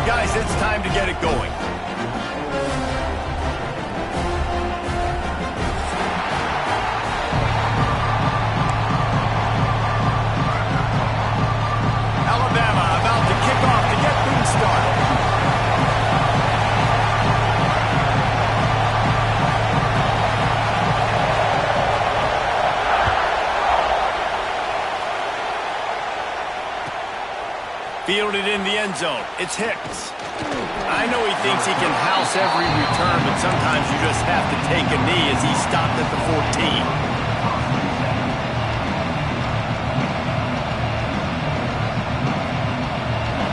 Guys, it's time to get it going. Alabama about to kick off to get things started. Fielded in the end zone. It's Hicks. I know he thinks he can house every return, but sometimes you just have to take a knee as he stopped at the 14.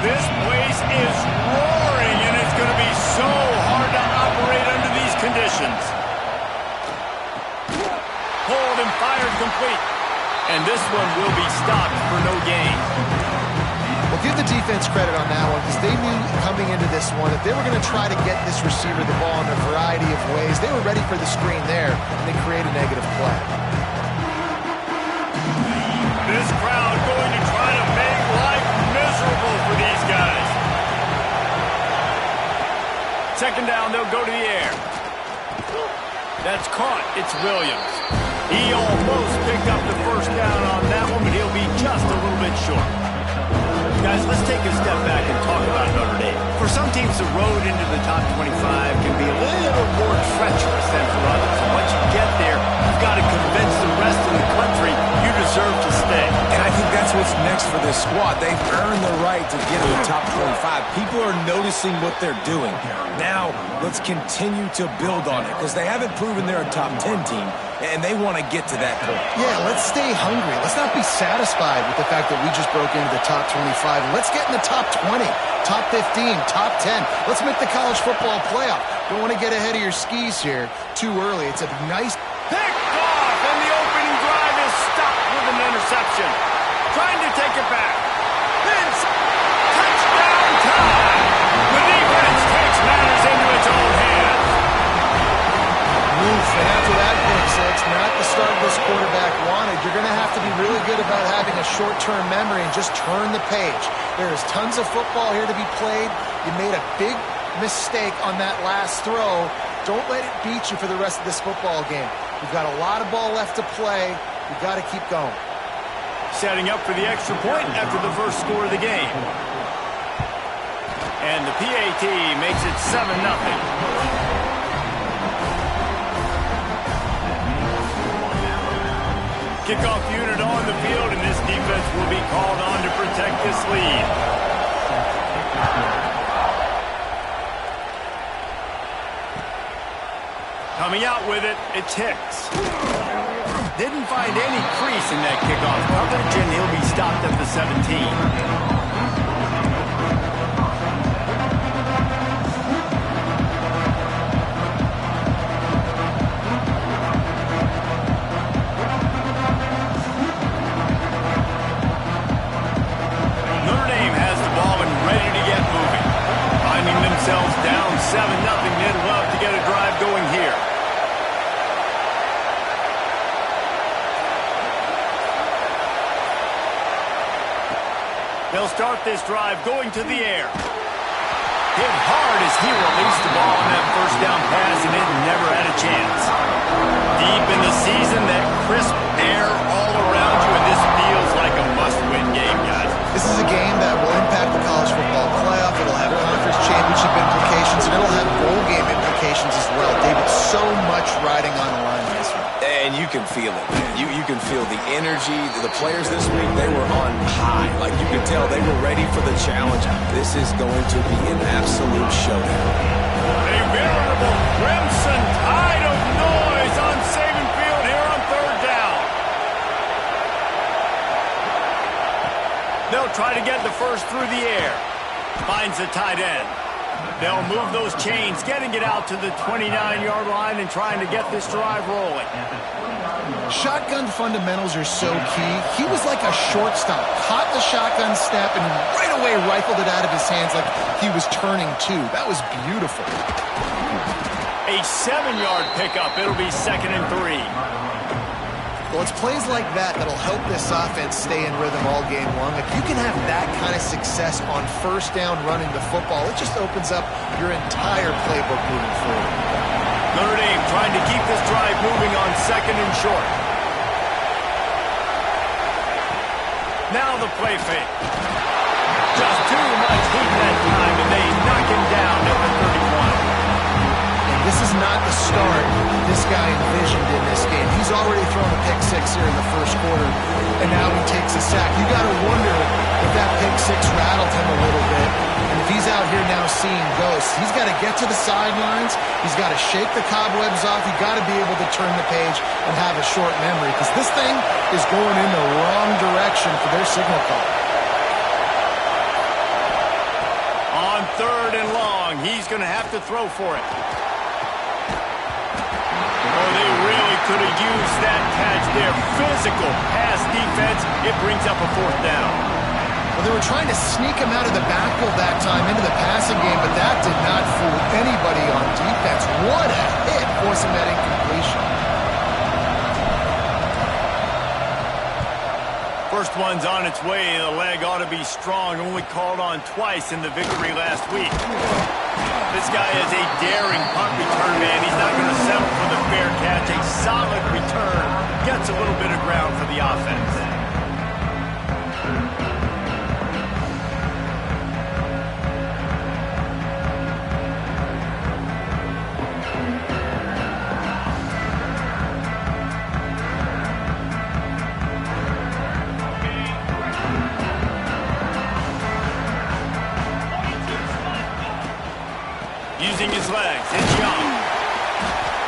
This place is roaring, and it's going to be so hard to operate under these conditions. Pulled and fired complete. And this one will be stopped for no gain. Well, give the defense credit on that one because they knew coming into this one that they were going to try to get this receiver the ball in a variety of ways. They were ready for the screen there, and they create a negative play. This crowd going to try to make life miserable for these guys. Second down, they'll go to the air. That's caught. It's Williams. He almost picked up the first down on that one, but he'll be just a little bit short. Guys, let's take a step back and talk about Notre Dame. For some teams, the road into the top 25 can be a little more treacherous than for others. And once you get there, you've got to convince the rest of the country you deserve to stay. And I think that's what's next for this squad. They've earned the right to get in the top 25. People are noticing what they're doing. Now, let's continue to build on it because they haven't proven they're a top 10 team. And they want to get to that point. Yeah, let's stay hungry. Let's not be satisfied with the fact that we just broke into the top 25. Let's get in the top 20, top 15, top 10. Let's make the college football playoff. Don't want to get ahead of your skis here too early. It's a nice pick off, and the opening drive is stopped with an interception. Trying to take it back. Vince, touchdown time. The defense takes matters into its own hands. Oof, and after that pick six, not the start this quarterback wanted. You're going to have to be really good about having a short-term memory and just turn the page. There is tons of football here to be played. You made a big mistake on that last throw. Don't let it beat you for the rest of this football game. We've got a lot of ball left to play. We've got to keep going. Setting up for the extra point after the first score of the game. And the PAT makes it 7-0. Kickoff unit on the field, and this defense will be called on to protect this lead. Coming out with it, it's Hicks. Didn't find any crease in that kickoff coverage, and he'll be stopped at the 17. Themselves down 7-0. They'd love to get a drive going here. They'll start this drive going to the air. Hit hard as he released the ball on that first down pass, and it never had a chance. Deep in the season, that crisp air all around you, and this feels like a must-win game, guys. This is a game that will impact the college football playoff. It'll have conference championship implications, and it'll have bowl game implications as well. David, so much riding on the line in this one. And you can feel it, man. You can feel the energy. The players this week, they were on high. Like, you can tell they were ready for the challenge. This is going to be an absolute showdown. A veritable crimson tide of noise on Saban Field here on third down. They'll try to get the first through the air. Finds the tight end. They'll move those chains, getting it out to the 29-yard line and trying to get this drive rolling. Shotgun fundamentals are so key. He was like a shortstop. Caught the shotgun snap and right away rifled it out of his hands like he was turning two. That was beautiful. A 7-yard pickup. It'll be 2nd and 3. Well, it's plays like that that'll help this offense stay in rhythm all game long. If you can have that kind of success on first down running the football, it just opens up your entire playbook moving forward. Notre Dame trying to keep this drive moving on 2nd and short. Now the play fake. Just too much heat that time, and they knock him down at the 31. This is not the start this guy envisioned in this game. He's already thrown a pick six here in the first quarter, and now he takes a sack. You got to wonder if that pick six rattled him a little bit. And if he's out here now seeing ghosts, he's got to get to the sidelines. He's got to shake the cobwebs off. You've got to be able to turn the page and have a short memory, because this thing is going in the wrong direction for their signal call. On 3rd and long, he's going to have to throw for it. Oh, they really could have used that catch there. Physical pass defense. It brings up a 4th down. Well, they were trying to sneak him out of the backfield that time into the passing game, but that did not fool anybody on defense. What a hit, forcing that incompletion. First one's on its way. The leg ought to be strong. Only called on twice in the victory last week. This guy is a daring punt return man. He's not going to settle for the fair catch. A solid return. Gets a little bit of ground for the offense. Using his legs, it's Young.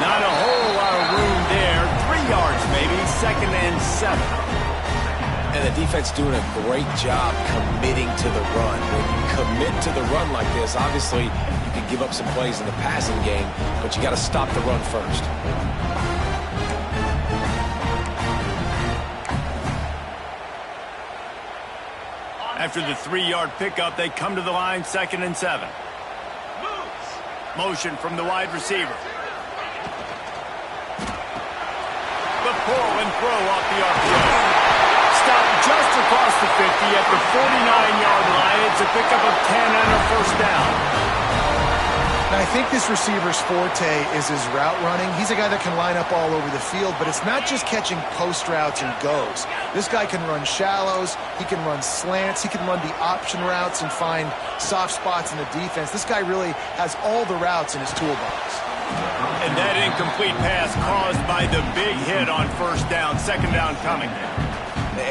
Not a whole lot of room there. 3 yards maybe, 2nd and 7. And the defense doing a great job committing to the run. When you commit to the run like this, obviously you can give up some plays in the passing game, but you got to stop the run first. After the 3-yard pickup, they come to the line, 2nd and 7. Motion from the wide receiver. The pull and throw off the RPO. Stopped just across the 50 at the 49-yard line. It's a pickup of 10 and a 1st down. Now, I think this receiver's forte is his route running. He's a guy that can line up all over the field, but it's not just catching post routes and goes. This guy can run shallows, he can run slants, he can run the option routes and find soft spots in the defense. This guy really has all the routes in his toolbox. And that incomplete pass caused by the big hit on 1st down, 2nd down coming.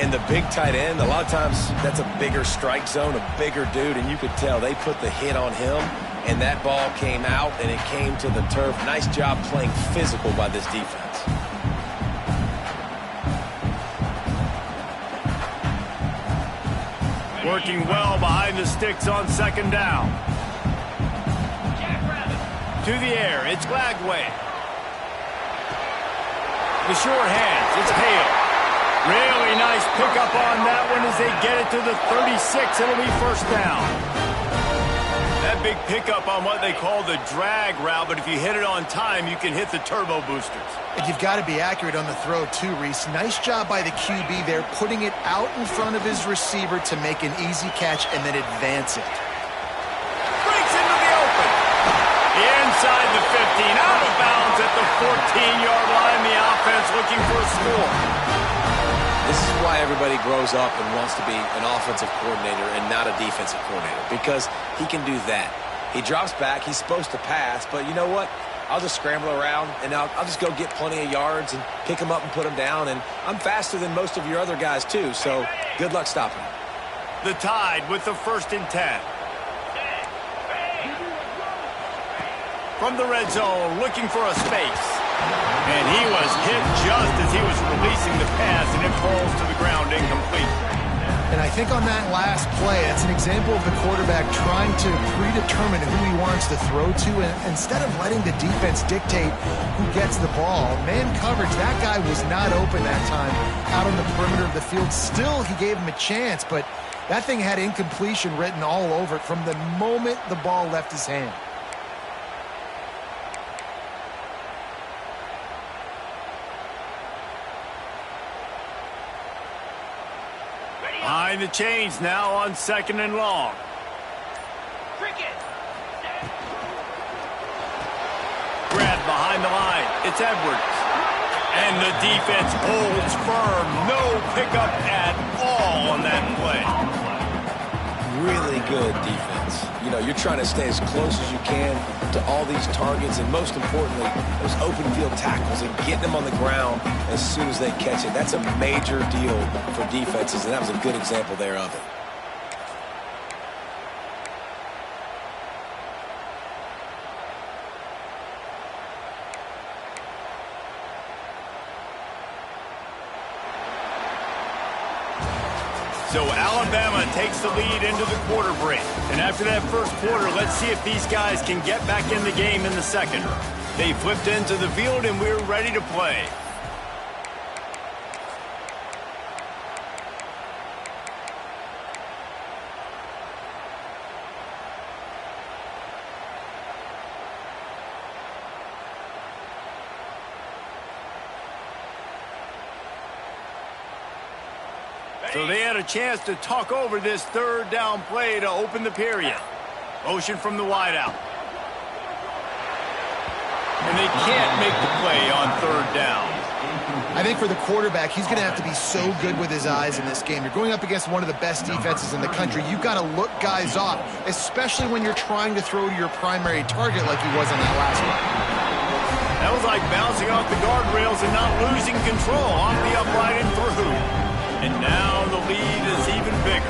And the big tight end, a lot of times that's a bigger strike zone, a bigger dude, and you could tell they put the hit on him, and that ball came out, and it came to the turf. Nice job playing physical by this defense. Working well behind the sticks on 2nd down. To the air, it's Glagway. The sure hands, it's Hale. Really nice pickup on that one as they get it to the 36. It'll be 1st down. That big pickup on what they call the drag route, but if you hit it on time, you can hit the turbo boosters. And you've got to be accurate on the throw too, Reese. Nice job by the QB there, putting it out in front of his receiver to make an easy catch and then advance it. Breaks into the open. Inside the 15, out of bounds at the 14-yard line. The offense looking for a score. This is why everybody grows up and wants to be an offensive coordinator and not a defensive coordinator, because he can do that. He drops back. He's supposed to pass, but you know what? I'll just scramble around, and I'll just go get plenty of yards and pick them up and put them down, and I'm faster than most of your other guys, too, so good luck stopping him. The Tide with the 1st and 10. From the red zone, looking for a space. And he was hit just as he was releasing the pass, and it falls to the ground incomplete. And I think on that last play, that's an example of the quarterback trying to predetermine who he wants to throw to, and instead of letting the defense dictate who gets the ball. Man coverage, that guy was not open that time out on the perimeter of the field. Still, he gave him a chance, but that thing had incompletion written all over it from the moment the ball left his hand. Trying to change now on 2nd and long. Grabbed behind the line. It's Edwards. And the defense holds firm. No pickup at all on that play. Really good defense. You know, you're trying to stay as close as you can to all these targets, and most importantly, those open field tackles and getting them on the ground as soon as they catch it. That's a major deal for defenses, and that was a good example there of it. So Alabama takes the lead into the quarter break. And after that first quarter, let's see if these guys can get back in the game in the second. They flipped into the field, and we're ready to play. So they had a chance to talk over this third down play to open the period. Motion from the wideout. And they can't make the play on third down. I think for the quarterback, he's going to have to be so good with his eyes in this game. You're going up against one of the best defenses in the country. You've got to look guys off, especially when you're trying to throw to your primary target like he was in that last one. That was like bouncing off the guardrails and not losing control off the upright and through. And now the lead is even bigger.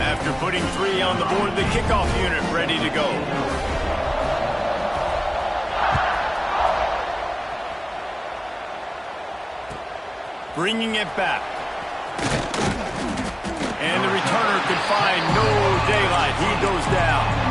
After putting 3 on the board, the kickoff unit ready to go. Bringing it back. And the returner could find no daylight. He goes down.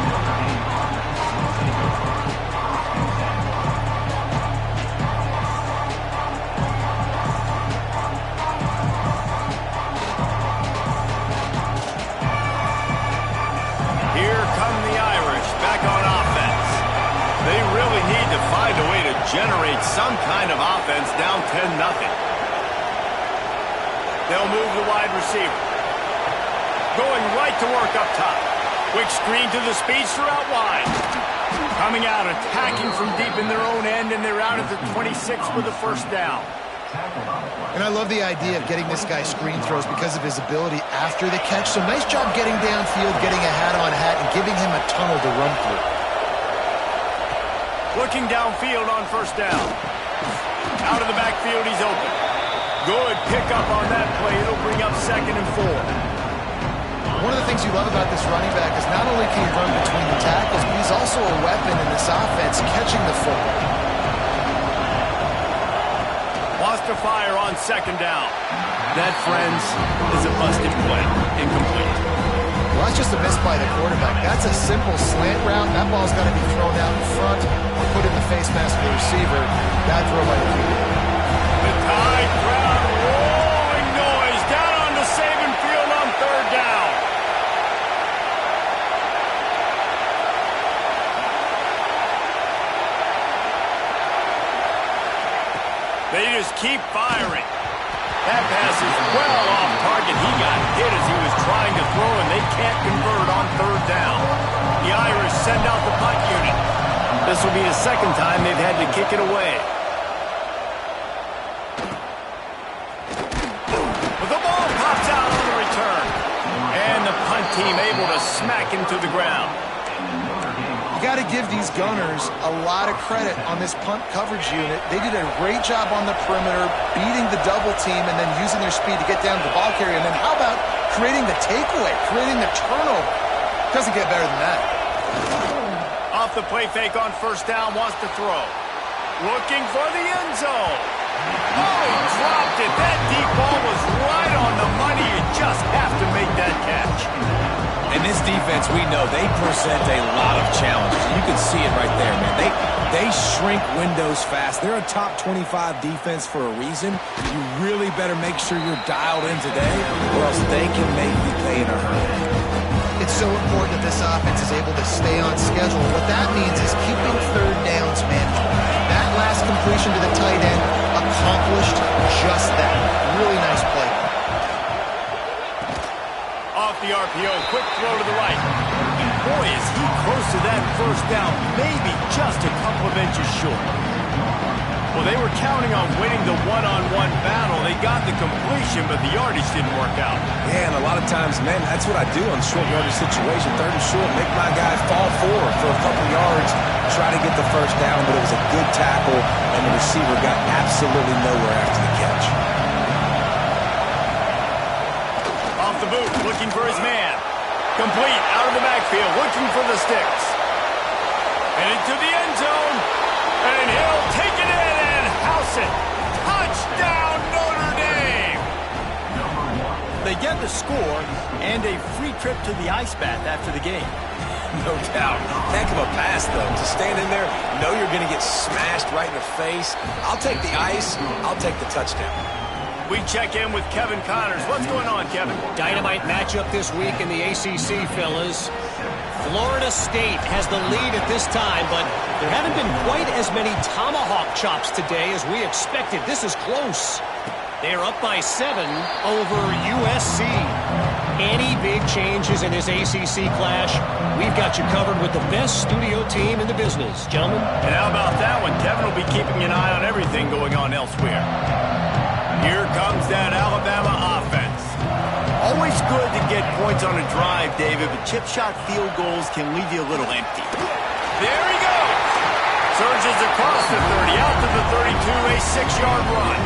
Find a way to generate some kind of offense down 10-0. They'll move the wide receiver. Going right to work up top. Quick screen to the speedster out wide. Coming out, attacking from deep in their own end, and they're out at the 26 with the first down. And I love the idea of getting this guy screen throws because of his ability after the catch. So nice job getting downfield, getting a hat-on-hat, and giving him a tunnel to run through. Looking downfield on first down. Out of the backfield, he's open. Good pickup on that play. It'll bring up 2nd and 4. One of the things you love about this running back is not only can he run between the tackles, but he's also a weapon in this offense, catching the football. Wants to fire on 2nd down. That, friends, is a busted play. Incomplete. Well, that's just a miss by the quarterback. That's a simple slant route. That ball's got to be thrown out in front or put in the face mask of the receiver. Bad throw by the QB. The Tide crowd rolling noise down on the Saban field on 3rd down. They just keep firing. That pass is well off target. He got hit as he was trying to throw, and they can't convert on 3rd down. The Irish send out the punt unit. This will be the 2nd time they've had to kick it away. But the ball pops out on the return. And the punt team able to smack him to the ground. You got to give these gunners a lot of credit on this punt coverage unit. They did a great job on the perimeter, beating the double team and then using their speed to get down to the ball carrier. And then how about creating the takeaway, creating the turnover? Doesn't get better than that. Off the play fake on first down, wants to throw. Looking for the end zone. Oh, he dropped it. That deep ball was right on the money. You just have to make that catch. And this defense, we know, they present a lot of challenges. You can see it right there, man. They shrink windows fast. They're a top 25 defense for a reason. You really better make sure you're dialed in today, or else they can make you pay in a hurry. It's so important that this offense is able to stay on schedule. What that means is keeping 3rd downs manageable. That last completion to the tight end accomplished just that. Really nice play. the RPO. Quick throw to the right. Boy, is he close to that first down. Maybe just a couple of inches short. Well, they were counting on winning the one-on-one battle. They got the completion, but the yardage didn't work out. Yeah, and a lot of times, man, that's what I do on short yardage situation. Third and short, make my guy fall forward for a couple yards, try to get the first down, but it was a good tackle, and the receiver got absolutely nowhere after the catch. Off the boot, looking for his man. Complete, out of the backfield, looking for the sticks. And into the end zone, and he'll take it in and house it. Touchdown, Notre Dame! They get the score and a free trip to the ice bath after the game. No doubt. Heck of a pass, though. To stand in there, know you're going to get smashed right in the face. I'll take the ice. I'll take the touchdown. We check in with Kevin Connors. What's going on, Kevin? Dynamite matchup this week in the ACC, fellas. Florida State has the lead at this time, but there haven't been quite as many tomahawk chops today as we expected. This is close. They're up by 7 over USC. Any big changes in this ACC clash, we've got you covered with the best studio team in the business, gentlemen. And how about that one? Kevin will be keeping an eye on everything going on elsewhere. Here comes that Alabama offense. Always good to get points on a drive, David, but chip shot field goals can leave you a little empty. There he goes. Surges across the 30, out to the 32, a 6-yard run.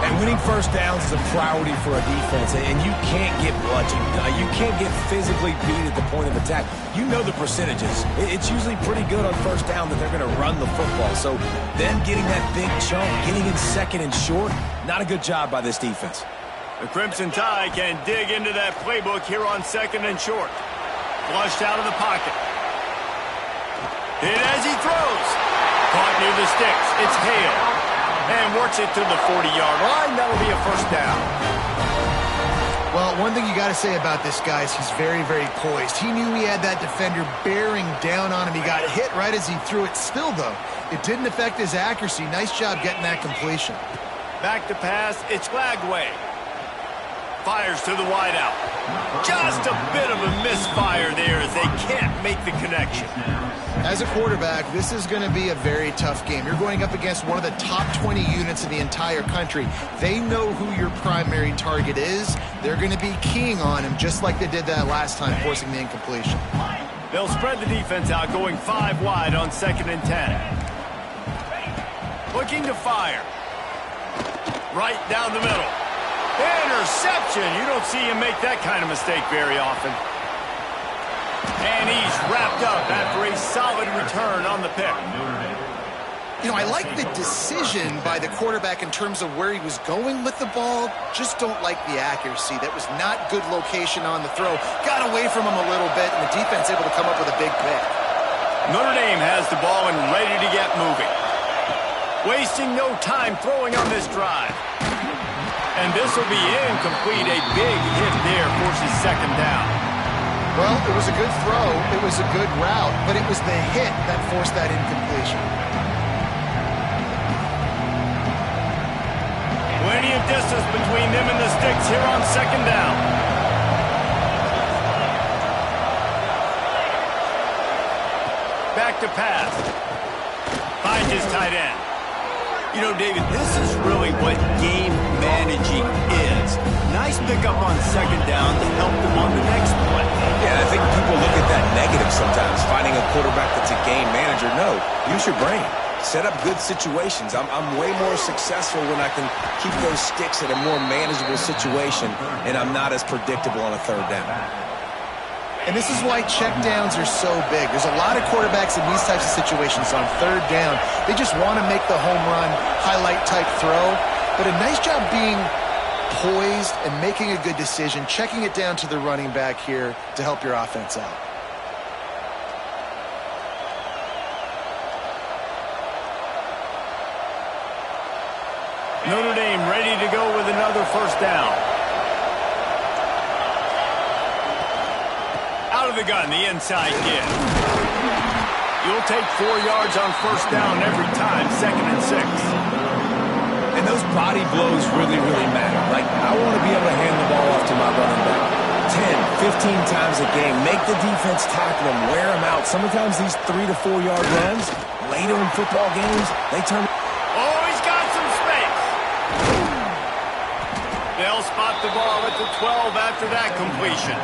And winning first downs is a priority for a defense, and you can't get bludgeoned. You can't get physically beat at the point of attack. You know the percentages. It's usually pretty good on first down that they're going to run the football. So them getting that big chunk, getting in second and short, not a good job by this defense. The Crimson Tide can dig into that playbook here on second and short. Flushed out of the pocket. Hit as he throws. Caught near the sticks. It's Hale. And works it to the 40-yard line. That'll be a first down. Well, one thing you got to say about this guy is he's very, very poised. He knew he had that defender bearing down on him. He got hit right as he threw it. Still, though, it didn't affect his accuracy. Nice job getting that completion. Back to pass. It's Glagway. Fires to the wideout. Just a bit of a misfire there as they can't make the connection. As a quarterback, this is going to be a very tough game. You're going up against one of the top 20 units in the entire country. They know who your primary target is. They're going to be keying on him just like they did that last time, forcing the incompletion. They'll spread the defense out, going 5 wide on 2nd and 10. Looking to fire. Right down the middle. Interception. You don't see him make that kind of mistake very often. And he's wrapped up after a solid return on the pick. You know, I like the decision by the quarterback in terms of where he was going with the ball. Just don't like the accuracy. That was not good location on the throw. Got away from him a little bit, and the defense able to come up with a big pick. Notre Dame has the ball and ready to get moving. Wasting no time throwing on this drive. And this will be incomplete. A big hit there forces 2nd down. Well, it was a good throw. It was a good route, but it was the hit that forced that incompletion. Plenty of distance between them and the sticks here on 2nd down. Back to pass. Finds his tight end. You know, David, this is really what game managing is. Nice pickup on 2nd down to help them on the next play. Yeah, I think people look at that negative sometimes, finding a quarterback that's a game manager. No, use your brain. Set up good situations. I'm way more successful when I can keep those sticks at a more manageable situation, and I'm not as predictable on a 3rd down. And this is why checkdowns are so big. There's a lot of quarterbacks in these types of situations on 3rd down. They just want to make the home run, highlight-type throw. But a nice job being poised and making a good decision, checking it down to the running back here to help your offense out. Notre Dame ready to go with another first down. Out of the gun, the inside give. You'll take 4 yards on first down every time, 2nd and 6. And those body blows really, really matter. Like, I want to be able to hand the ball off to my running back. 10, 15 times a game. Make the defense tackle them, wear them out. Sometimes these 3 to 4 yard runs, later in football games, they turn. Oh, he's got some space. They'll spot the ball at the 12 after that completion.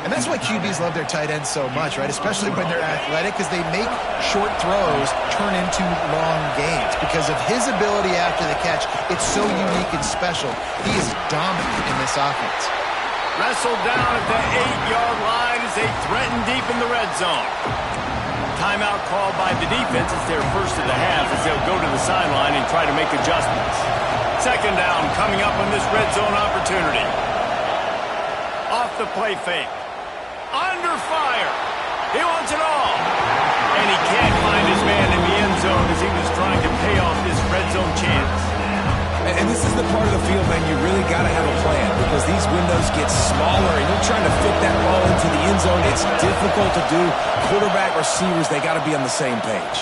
And that's why QBs love their tight ends so much, right? Especially when they're athletic, because they make short throws turn into long gains. Because of his ability after the catch, it's so unique and special. He is dominant in this offense. Wrestled down at the 8-yard line as they threaten deep in the red zone. Timeout called by the defense. It's their first of the half as they'll go to the sideline and try to make adjustments. Second down coming up on this red zone opportunity. Off the play fake. Under fire. He wants it all. And he can't find his man in the end zone as he was trying to pay off this red zone chance. And this is the part of the field, man, you really got to have a plan because these windows get smaller and you're trying to fit that ball into the end zone. It's difficult to do. Quarterback, receivers, they got to be on the same page.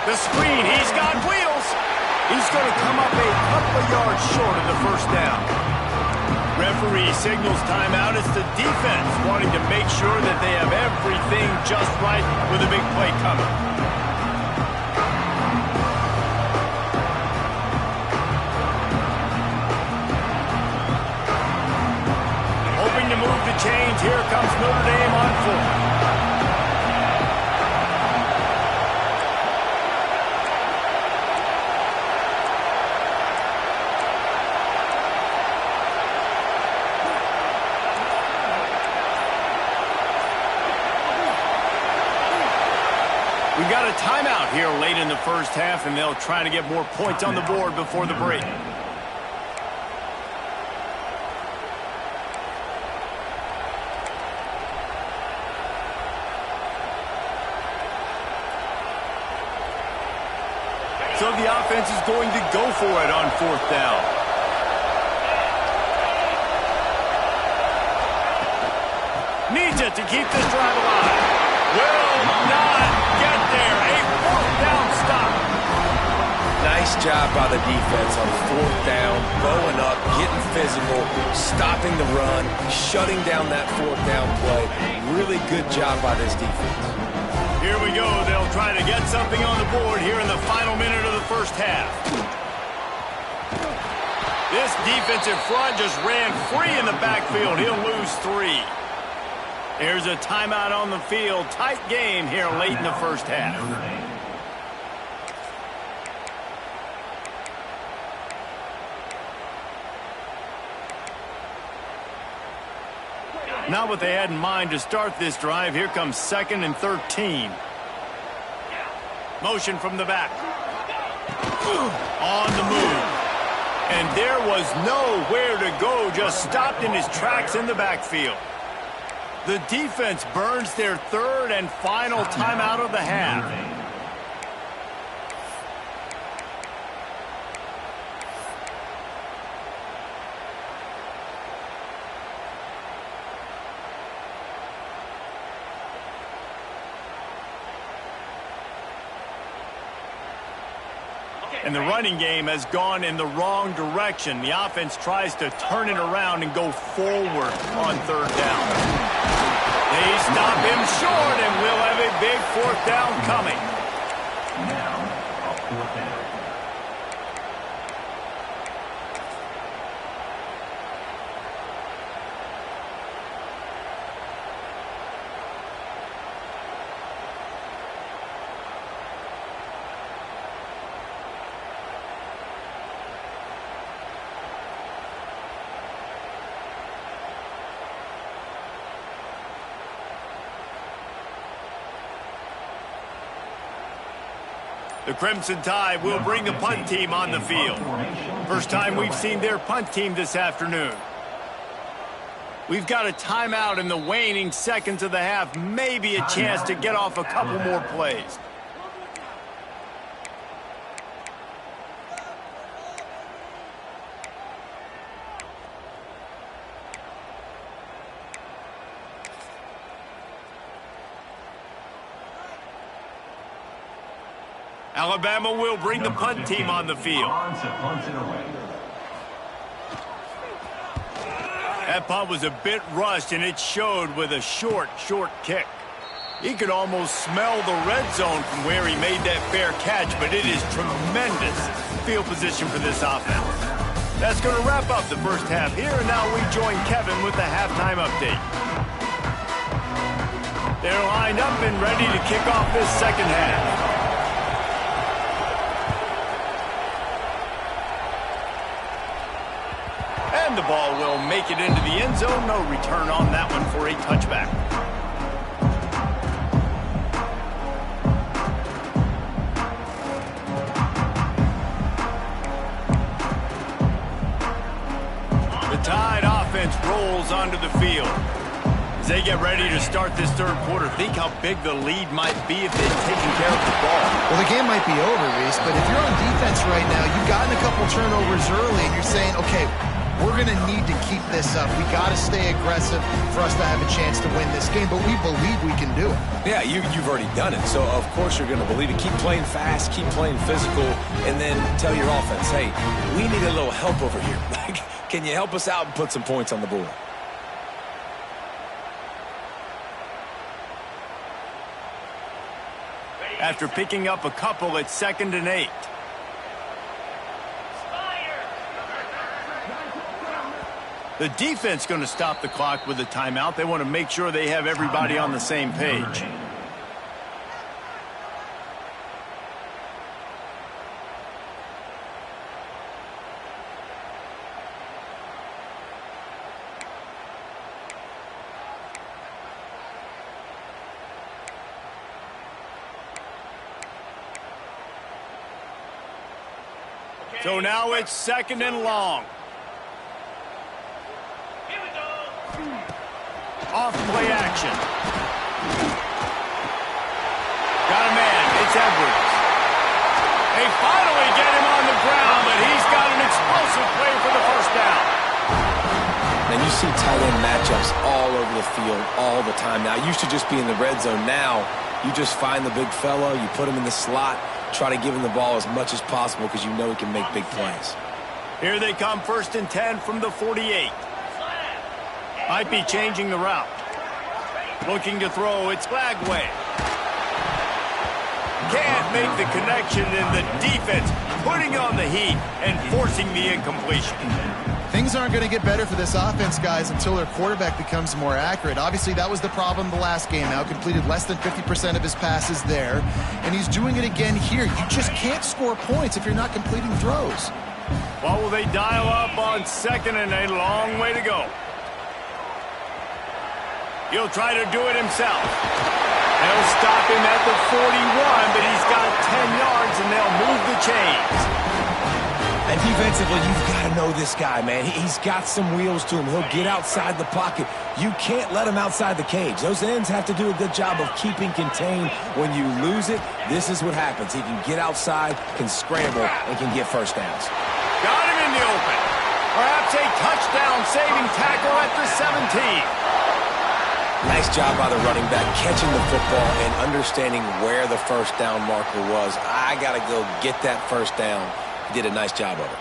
The screen, he's got wheels. He's going to come up a couple of yards short of the first down. Referee signals timeout. It's the defense wanting to make sure that they have everything just right with a big play coming. Hoping to move the chains. Here comes Notre Dame on fourth. We've got a timeout here late in the first half, and they'll try to get more points on the board before the break. So the offense is going to go for it on fourth down. Needs it to keep this drive alive. Will not get there. A fourth down stop. Nice job by the defense on fourth down, bowing up, getting physical, stopping the run, shutting down that fourth down play. Really good job by this defense. Here we go. They'll try to get something on the board here in the final minute of the first half. This defensive front just ran free in the backfield. He'll lose 3. There's a timeout on the field. Tight game here late in the first half. Not what they had in mind to start this drive. Here comes 2nd and 13. Motion from the back. On the move. And there was nowhere to go. Just stopped in his tracks in the backfield. The defense burns their 3rd and final timeout of the half. And the running game has gone in the wrong direction. The offense tries to turn it around and go forward on 3rd down. They stop him short, and we'll have a big 4th down coming. Now, a 4th down. The Crimson Tide will bring the punt team on the field. First time we've seen their punt team this afternoon. We've got a timeout in the waning seconds of the half. Maybe a chance to get off a couple more plays. Alabama will bring the punt team on the field. That punt was a bit rushed, and it showed with a short kick. He could almost smell the red zone from where he made that fair catch, but it is tremendous field position for this offense. That's going to wrap up the first half here, and now we join Kevin with the halftime update. They're lined up and ready to kick off this second half. And the ball will make it into the end zone. No return on that one for a touchback. The Tide offense rolls onto the field. As they get ready to start this third quarter, think how big the lead might be if they'd taken care of the ball. Well, the game might be over, Reese, but if you're on defense right now, you've gotten a couple turnovers early, and you're saying, okay, we're going to need to keep this up. We got to stay aggressive for us to have a chance to win this game, but we believe we can do it. Yeah, you've already done it, so of course you're going to believe it. Keep playing fast, keep playing physical, and then tell your offense, hey, we need a little help over here. Can you help us out and put some points on the board? After picking up a couple, it's 2nd and 8. The defense going to stop the clock with a timeout. They want to make sure they have everybody on the same page. So now it's 2nd and long. Off play action. Got a man. It's Edwards. They finally get him on the ground, but he's got an explosive play for the first down. And you see tight end matchups all over the field all the time now. It used to just be in the red zone. Now you just find the big fella, you put him in the slot, try to give him the ball as much as possible because you know he can make big plays. Here they come, 1st and 10 from the 48. Might be changing the route. Looking to throw, it's Flagway. Can't make the connection, and the defense putting on the heat and forcing the incompletion. Things aren't going to get better for this offense, guys, until their quarterback becomes more accurate. Obviously, that was the problem the last game out. Completed less than 50% of his passes there, and he's doing it again here. You just can't score points if you're not completing throws. Well, will they dial up on 2nd and a long way to go? He'll try to do it himself. They'll stop him at the 41, but he's got 10 yards, and they'll move the chains. And defensively, you've got to know this guy, man. He's got some wheels to him. He'll get outside the pocket. You can't let him outside the cage. Those ends have to do a good job of keeping contained. When you lose it, this is what happens. He can get outside, can scramble, and can get first downs. Got him in the open. Perhaps a touchdown-saving tackle at the 17. Nice job by the running back, catching the football and understanding where the first down marker was. I got to go get that first down. He did a nice job of it.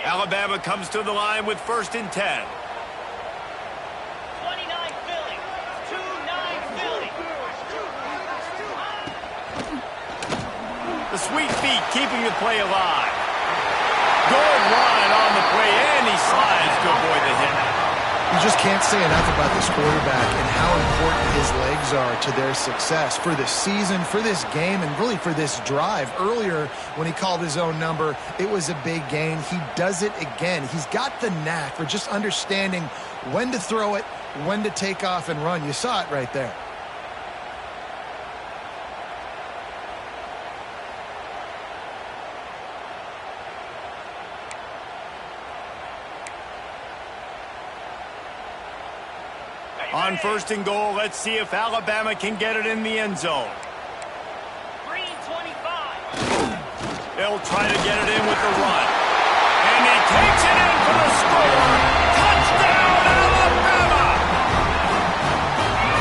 Alabama comes to the line with 1st and 10. 29 Philly. 2-9 Philly. The sweet feet keeping the play alive. Good run on the play, and he slides to avoid the hit. You just can't say enough about this quarterback and how important his legs are to their success for the season, for this game, and really for this drive. Earlier, when he called his own number, it was a big gain. He does it again. He's got the knack for just understanding when to throw it, when to take off and run. You saw it right there. On 1st and goal, let's see if Alabama can get it in the end zone. Green 25. They'll try to get it in with the run. And he takes it in for the score. Touchdown, Alabama!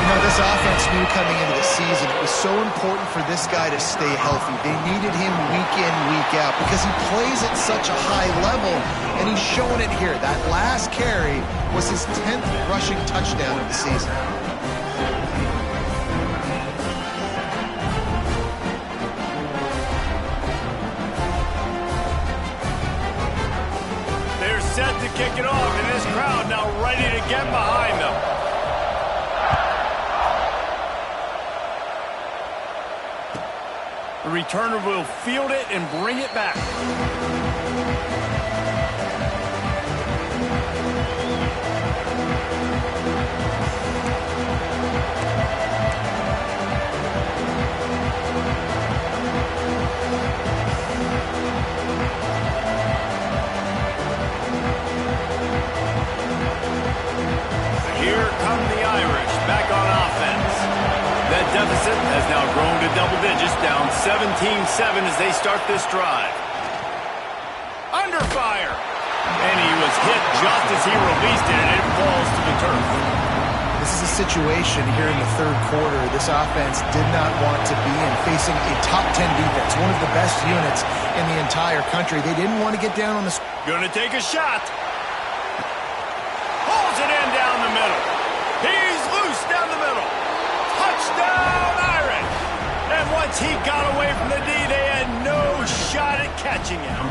You know, this offense knew coming into the season it was so important for this guy to stay healthy. They needed him week in, week out because he plays at such a high level, and he's showing it here. That last carry was his 10th rushing touchdown of the season. They're set to kick it off, and this crowd now ready to get behind them. The returner will field it and bring it back. Here come the Irish back on offense. That deficit has now grown to double digits, down 17-7 as they start this drive. Under fire. And he was hit just as he released it, and it falls to the turf. This is a situation here in the third quarter this offense did not want to be in, facing a top 10 defense, one of the best units in the entire country. They didn't want to get down on the... Gonna take a shot. Pulls it in down the middle. He's loose down the middle. Touchdown, Irish! And once he got away from the D, they had no shot at catching him.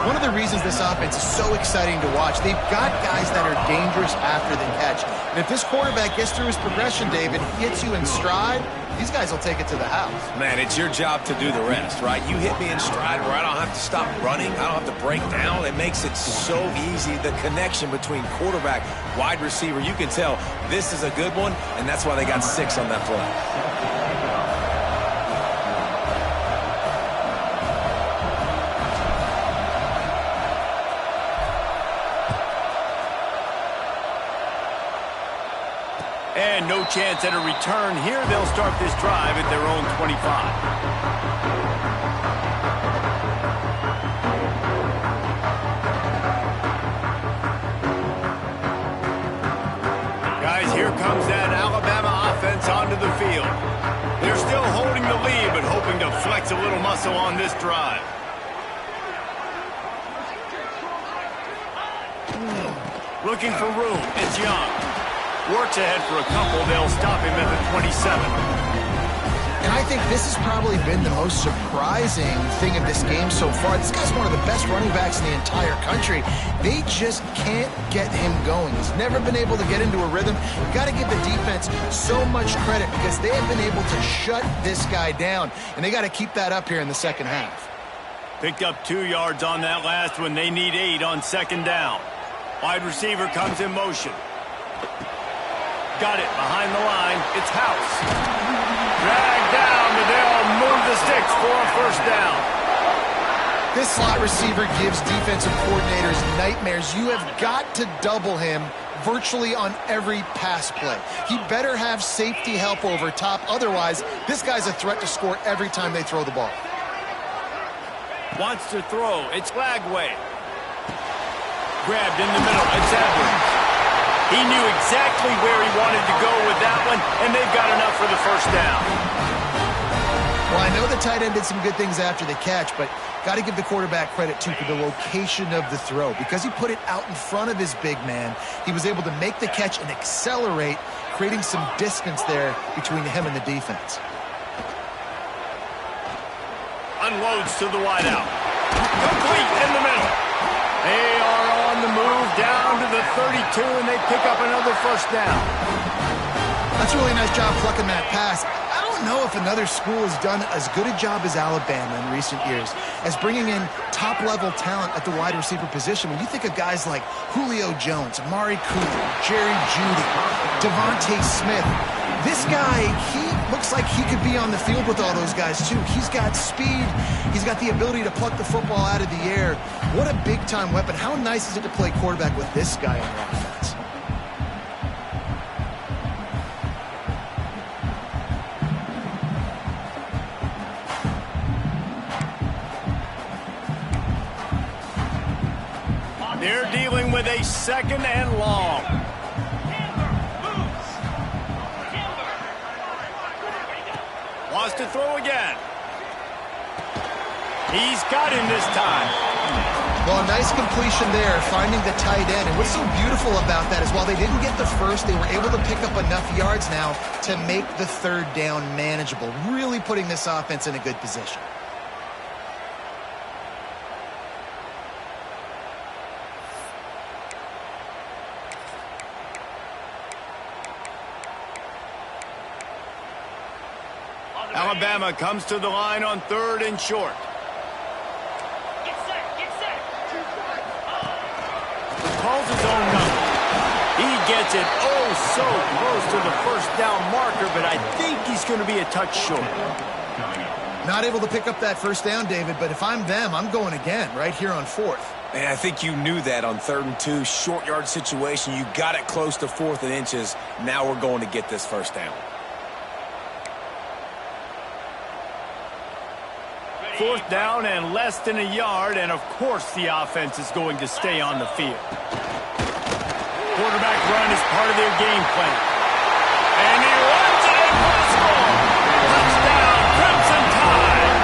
One of the reasons this offense is so exciting to watch, they've got guys that are dangerous after the catch. And if this quarterback gets through his progression, David, hits you in stride, these guys will take it to the house. Man, it's your job to do the rest, right? You hit me in stride where I don't have to stop running. I don't have to break down. It makes it so easy. The connection between quarterback, wide receiver, you can tell this is a good one, and that's why they got 6 on that play. And no chance at a return here. They'll start this drive at their own 25. Guys, here comes that Alabama offense onto the field. They're still holding the lead, but hoping to flex a little muscle on this drive. Looking for room. It's Young. Works ahead for a couple. They'll stop him at the 27. And I think this has probably been the most surprising thing of this game so far. This guy's one of the best running backs in the entire country. They just can't get him going. He's never been able to get into a rhythm. You've got to give the defense so much credit because they have been able to shut this guy down. And they got to keep that up here in the second half. Picked up 2 yards on that last one. They need 8 on second down. Wide receiver comes in motion. Got it behind the line. It's House. Dragged down, but they'll move the sticks for a first down. This slot receiver gives defensive coordinators nightmares. You have got to double him virtually on every pass play. He better have safety help over top. Otherwise, this guy's a threat to score every time they throw the ball. Wants to throw. It's Lagway. Grabbed in the middle. It's Edwards. He knew exactly where he wanted to go with that one, and they've got enough for the first down. Well, I know the tight end did some good things after the catch, but got to give the quarterback credit, too, for the location of the throw. Because he put it out in front of his big man, he was able to make the catch and accelerate, creating some distance there between him and the defense. Unloads to the wideout. Complete in the middle. They are on the move down to the 32, and they pick up another first down. That's a really nice job plucking that pass. I don't know if another school has done as good a job as Alabama in recent years as bringing in top-level talent at the wide receiver position. When you think of guys like Julio Jones, Amari Cooper, Jerry Jeudy, Devontae Smith, this guy, he looks like he could be on the field with all those guys, too. He's got speed. He's got the ability to pluck the football out of the air. What a big-time weapon. How nice is it to play quarterback with this guy on your offense? They're dealing with a second and long. wants to throw again. He's got him this time. Well, a nice completion there, finding the tight end. And what's so beautiful about that is while they didn't get the first, they were able to pick up enough yards now to make the third down manageable, really putting this offense in a good position. Alabama comes to the line on 3rd and short. Calls his own number. He gets it so close to the first down marker, but I think he's going to be a touch short. Not able to pick up that first down, David, but if I'm them, I'm going again right here on 4th. And I think you knew that on 3rd and 2, short yard situation. You got it close to 4th and inches. Now we're going to get this first down. 4th down and less than a yard, and of course the offense is going to stay on the field. Quarterback run is part of their game plan. And he runs it in for a score. Touchdown, Crimson Tide.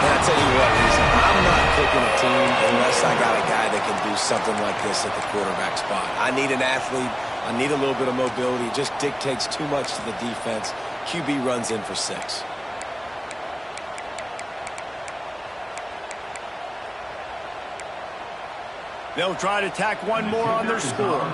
And I tell you what, I'm not picking a team unless I got a guy that can do something like this at the quarterback spot. I need an athlete. I need a little bit of mobility. It just dictates too much to the defense. QB runs in for 6. They'll try to tack one more on their score.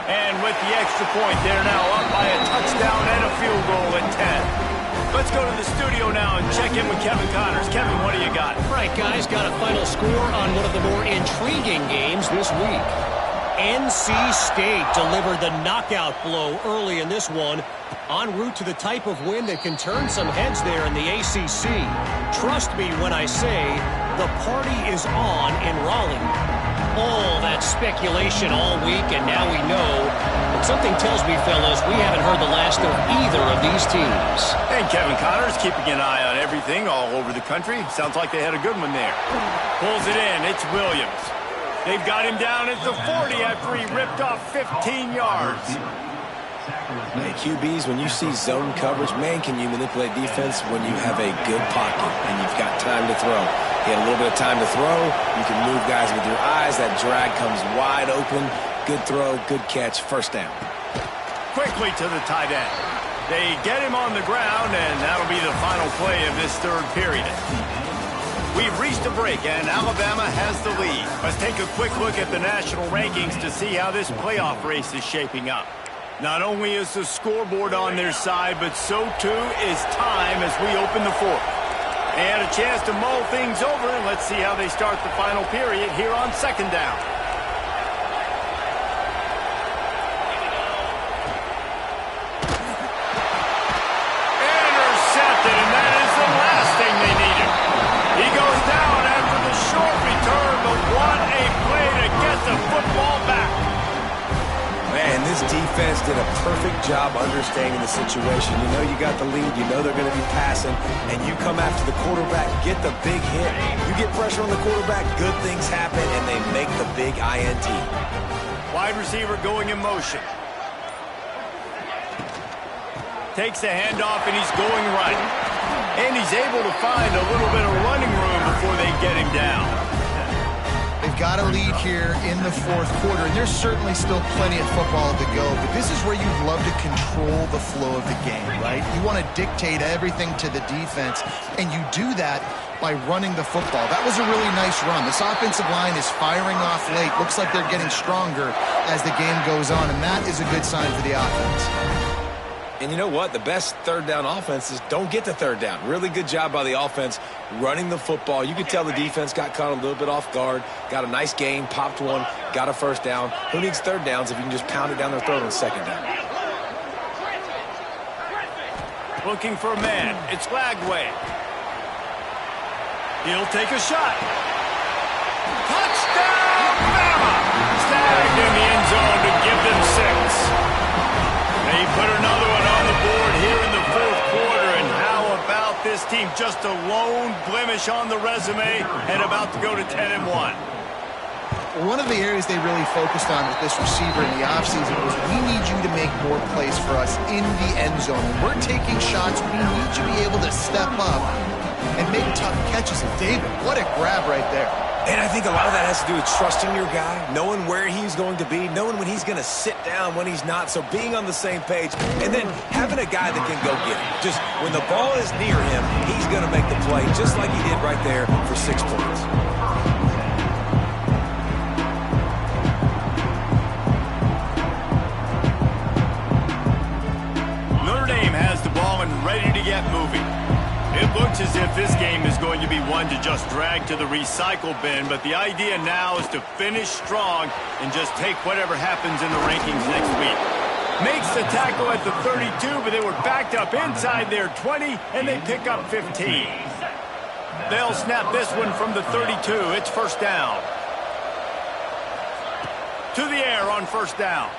And with the extra point, they're now up by a touchdown and a field goal at 10. Let's go to the studio now and check in with Kevin Connors. Kevin, what do you got? Right, guys, got a final score on one of the more intriguing games this week. NC State delivered the knockout blow early in this one, en route to the type of win that can turn some heads there in the ACC. Trust me when I say the party is on in Raleigh. All that speculation all week, and now we know. But something tells me, fellas, we haven't heard the last of either of these teams. And Kevin Connors keeping an eye on everything all over the country. Sounds like they had a good one there. Pulls it in. It's Williams. They've got him down at the 40 after he ripped off 15 yards. Hey, QBs, when you see zone coverage, man, can you manipulate defense when you have a good pocket and you've got time to throw. He had a little bit of time to throw. You can move guys with your eyes. That drag comes wide open. Good throw, good catch, first down. Quickly to the tight end. They get him on the ground, and that'll be the final play of this 3rd period. We've reached a break, and Alabama has the lead. Let's take a quick look at the national rankings to see how this playoff race is shaping up. Not only is the scoreboard on their side, but so too is time as we open the 4th. They had a chance to mull things over. Let's see how they start the final period here on 2nd down. Intercepted, and that is the last thing they needed. He goes down after the short return, but what a play to get the football back. Man, this defense did a perfect job understanding the situation. You know you got the lead. You know they're going to be passing. And you come after the quarterback, get the big hit. You get pressure on the quarterback, good things happen, and they make the big INT. Wide receiver going in motion. Takes the handoff, and he's going right. And he's able to find a little bit of running room before they get him down. They've got a lead here in the 4th quarter, and there's certainly still plenty of football to go, but this is where you'd love to control the flow of the game, right? You want to dictate everything to the defense, and you do that by running the football. That was a really nice run. This offensive line is firing off late. Looks like they're getting stronger as the game goes on, and that is a good sign for the offense. And you know what? The best 3rd down offenses don't get to 3rd down. Really good job by the offense running the football. You could tell the defense got caught a little bit off guard, got a nice gain, popped one, got a first down. Who needs 3rd downs if you can just pound it down their throat on 2nd down? Looking for a man. It's Lagway. He'll take a shot. Touchdown, Bama! Snagged in the end zone to give them 6. They put another one on the board here in the 4th quarter, and how about this team? Just a lone blemish on the resume and about to go to 10-1. One of the areas they really focused on with this receiver in the offseason was we need you to make make more plays for us in the end zone. When we're taking shots, we need to be able to step up and make tough catches. And David, what a grab right there. And I think a lot of that has to do with trusting your guy, knowing where he's going to be, knowing when he's going to sit down, when he's not, so being on the same page, and then having a guy that can go get it. Just when the ball is near him, he's going to make the play, just like he did right there for 6 points. Notre Dame has the ball and ready to get moving. It looks as if this game is going to be one to just drag to the recycle bin, but the idea now is to finish strong and just take whatever happens in the rankings next week. Makes the tackle at the 32, but they were backed up inside their 20, and they pick up 15. They'll snap this one from the 32. It's first down. To the air on first down.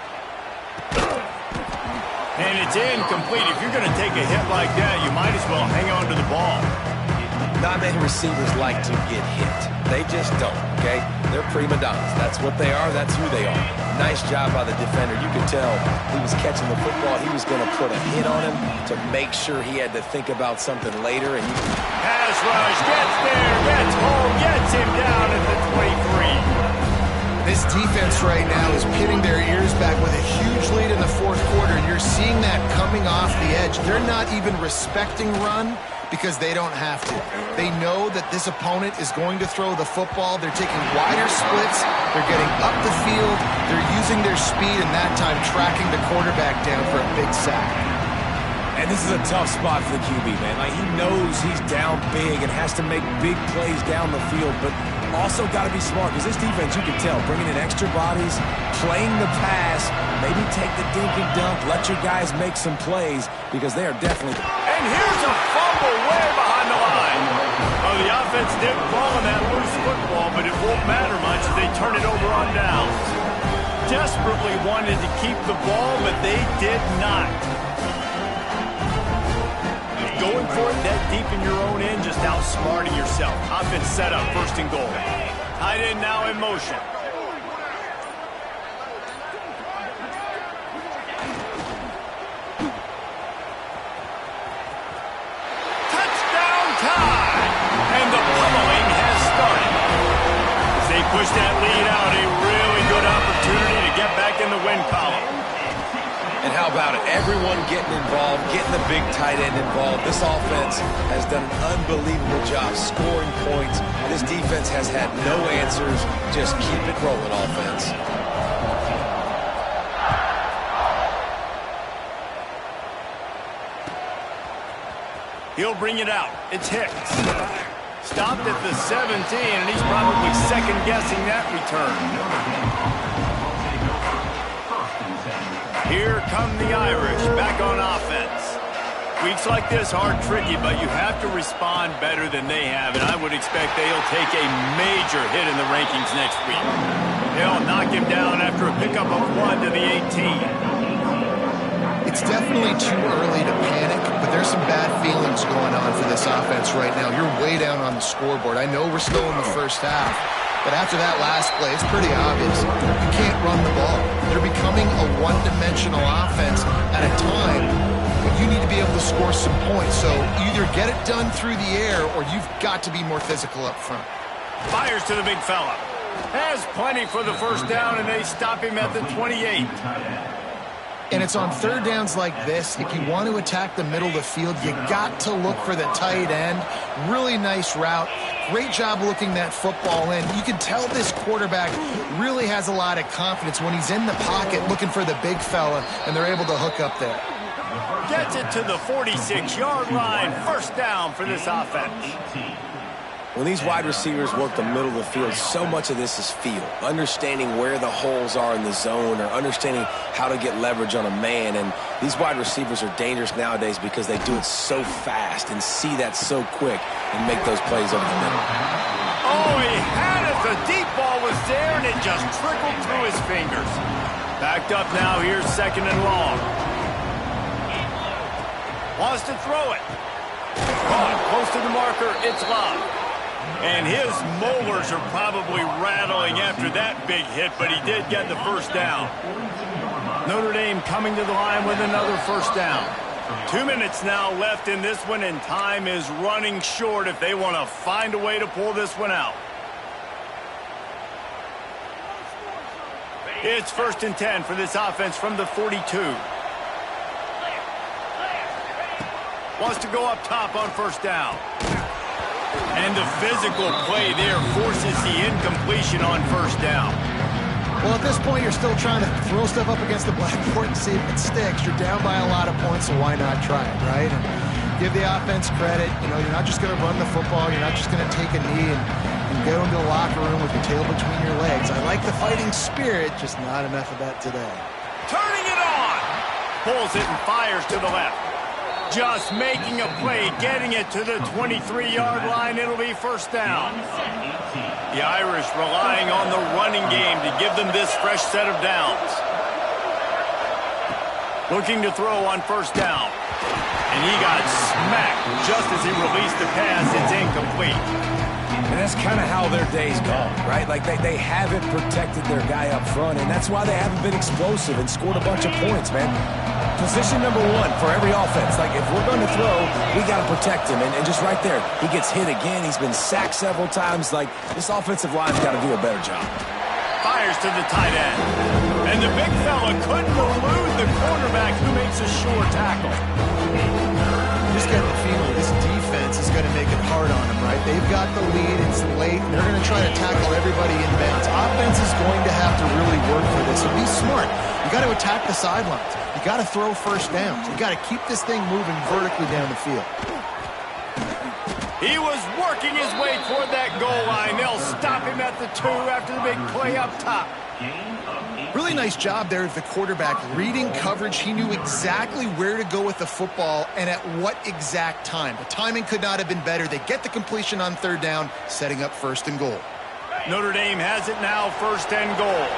And it's incomplete. If you're going to take a hit like that, you might as well hang on to the ball. Not many receivers like to get hit. They just don't, okay? They're prima donnas. That's what they are. That's who they are. Nice job by the defender. You could tell he was catching the football. He was going to put a hit on him to make sure he had to think about something later. And pass rush, gets there, gets home, gets him down at the 23. This defense right now is pitting their ears back with a huge lead in the fourth quarter, and you're seeing that coming off the edge. They're not even respecting run because they don't have to. They know that this opponent is going to throw the football. They're taking wider splits. They're getting up the field. They're using their speed, and that time tracking the quarterback down for a big sack. And this is a tough spot for the QB, man. Like, he knows he's down big and has to make big plays down the field, but also got to be smart because this defense, you can tell, bringing in extra bodies, playing the pass, maybe take the dink and dunk, let your guys make some plays because they are definitely... And here's a fumble way behind the line. Oh, the offense did fall on that loose football, but it won't matter much as they turn it over on downs. Desperately wanted to keep the ball, but they did not. Going for it that deep in your own end, just outsmarting yourself. Offense set up, first and goal. Tight end now in motion. Touchdown time! And the pummeling has started. As they push that lead out, a really good opportunity to get back in the win column. And how about it? Everyone getting involved, getting the big tight end involved. This offense has done an unbelievable job scoring points. This defense has had no answers. Just keep it rolling, offense. He'll bring it out. It's Hicks. Stopped at the 17, and he's probably second-guessing that return. Here come the Irish, back on offense. Weeks like this are tricky, but you have to respond better than they have, and I would expect they'll take a major hit in the rankings next week. They'll knock him down after a pickup of 1 to the 18. It's definitely too early to panic, but there's some bad feelings going on for this offense right now. You're way down on the scoreboard. I know we're still in the first half, but after that last play, it's pretty obvious. You can't run the ball. They're becoming a one-dimensional offense at a time when you need to be able to score some points. So either get it done through the air or you've got to be more physical up front. Fires to the big fella. Has plenty for the first down, and they stop him at the 28. And it's on third downs like this, if you want to attack the middle of the field, you got to look for the tight end. Really nice route. Great job looking that football in. You can tell this quarterback really has a lot of confidence when he's in the pocket looking for the big fella, and they're able to hook up there. Gets it to the 46-yard line. First down for this offense. When these wide receivers work the middle of the field, so much of this is feel. Understanding where the holes are in the zone or understanding how to get leverage on a man. And these wide receivers are dangerous nowadays because they do it so fast and see that so quick and make those plays over the middle. Oh, he had it. The deep ball was there, and it just trickled through his fingers. Backed up now. Here's second and long. Wants to throw it. Caught close to the marker. It's locked. And his molars are probably rattling after that big hit, but he did get the first down. Notre Dame coming to the line with another first down. 2 minutes now left in this one, and time is running short if they want to find a way to pull this one out. It's 1st and 10 for this offense from the 42. Wants to go up top on first down. And the physical play there forces the incompletion on first down. Well, at this point, you're still trying to throw stuff up against the blackboard and see if it sticks. You're down by a lot of points, so why not try it, right? And give the offense credit. You know, you're not just going to run the football. You're not just going to take a knee and go into the locker room with your tail between your legs. I like the fighting spirit, just not enough of that today. Turning it on. Pulls it and fires to the left. Just making a play, getting it to the 23-yard line. It'll be first down. The Irish relying on the running game to give them this fresh set of downs. Looking to throw on first down. And he got smacked just as he released the pass. It's incomplete. And that's kind of how their day's gone, right? Like they haven't protected their guy up front, and that's why they haven't been explosive and scored a bunch of points, man. Position number one for every offense. Like, if we're going to throw, we got to protect him. And just right there, he gets hit again. He's been sacked several times. Like, this offensive line's got to do a better job. Fires to the tight end. And the big fella couldn't elude the cornerback who makes a sure tackle. Just get the feeling this defense is going to make it hard on them, right? They've got the lead. It's late. And they're going to try to tackle everybody inbounds. Offense is going to have to really work for this. So be smart. You got to attack the sidelines. You got to throw first downs. You got to keep this thing moving vertically down the field. He was working his way toward that goal line. They'll stop him at the 2 after the big play up top. Really nice job there of the quarterback reading coverage. He knew exactly where to go with the football and at what exact time. The timing could not have been better. They get the completion on 3rd down, setting up 1st and goal. Notre Dame has it now, 1st and goal.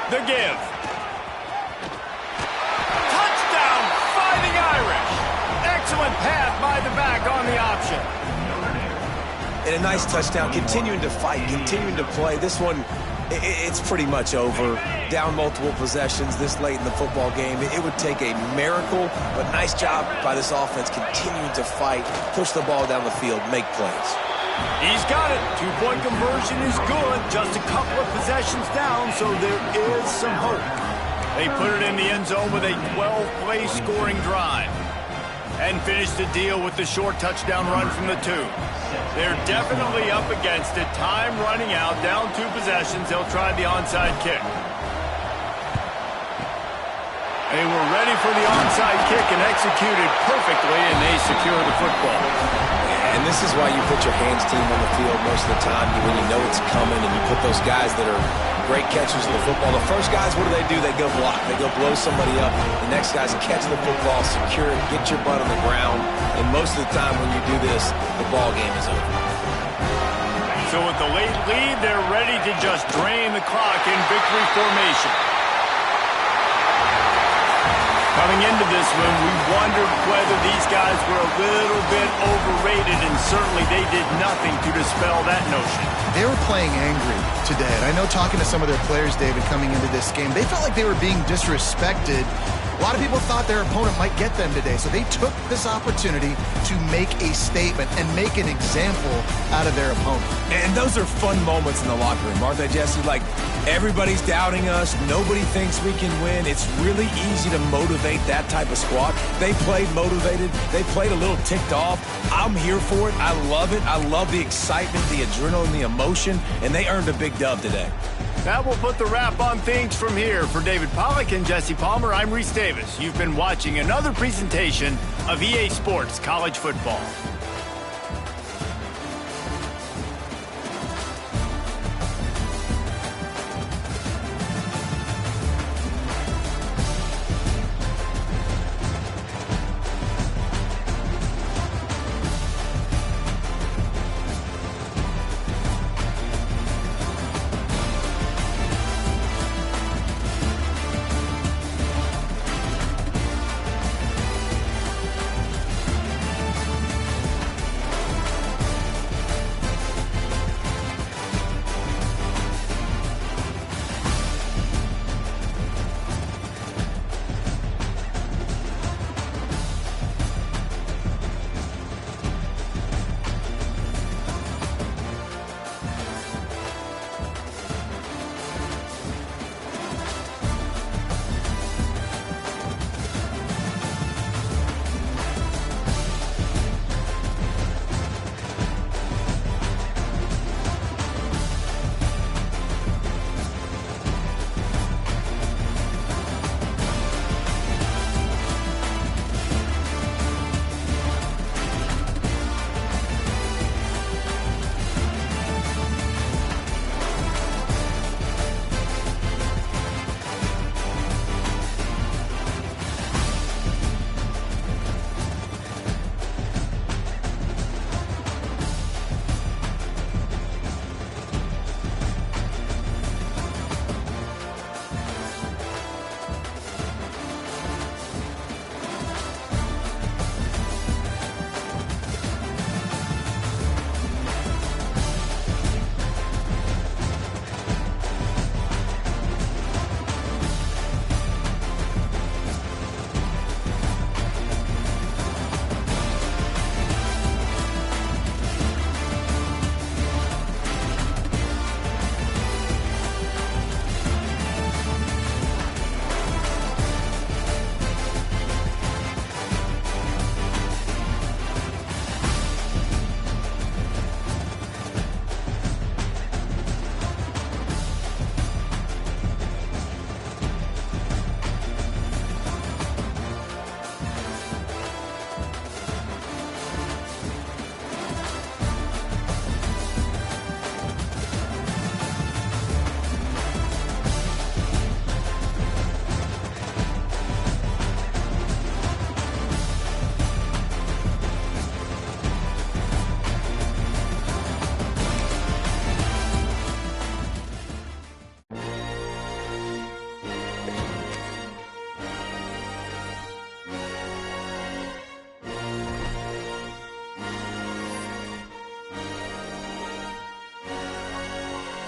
The give. Touchdown, Fighting Irish. Excellent pass by the back on the option. And a nice touchdown, continuing to fight, continuing to play. This one, it's pretty much over. Down multiple possessions this late in the football game. It would take a miracle, but nice job by this offense continuing to fight, push the ball down the field, make plays. He's got it. 2-point conversion is good. Just a couple of possessions down, so there is some hope. They put it in the end zone with a 12-play scoring drive. And finish the deal with the short touchdown run from the 2. They're definitely up against it. Time running out. Down 2 possessions. They'll try the onside kick. They were ready for the onside kick and executed perfectly, and they secure the football. And this is why you put your hands team on the field most of the time when you know it's coming, and you put those guys that are great catchers of the football. The first guys, what do? They go block. They go blow somebody up. The next guys catch the football, secure it, get your butt on the ground. And most of the time when you do this, the ball game is over. So with the late lead, they're ready to just drain the clock in victory formation. Coming into this one, we wondered whether these guys were a little bit overrated, and certainly they did nothing to dispel that notion. They were playing angry today, and I know talking to some of their players, David, coming into this game, they felt like they were being disrespected. A lot of people thought their opponent might get them today, so they took this opportunity to make a statement and make an example out of their opponent. And those are fun moments in the locker room, aren't they, Jesse? Like, everybody's doubting us. Nobody thinks we can win. It's really easy to motivate that type of squad. They played motivated. They played a little ticked off. I'm here for it. I love it. I love the excitement, the adrenaline, the emotion, and they earned a big dub today. That will put the wrap on things from here. For David Pollack and Jesse Palmer, I'm Reese Davis. You've been watching another presentation of EA Sports College Football.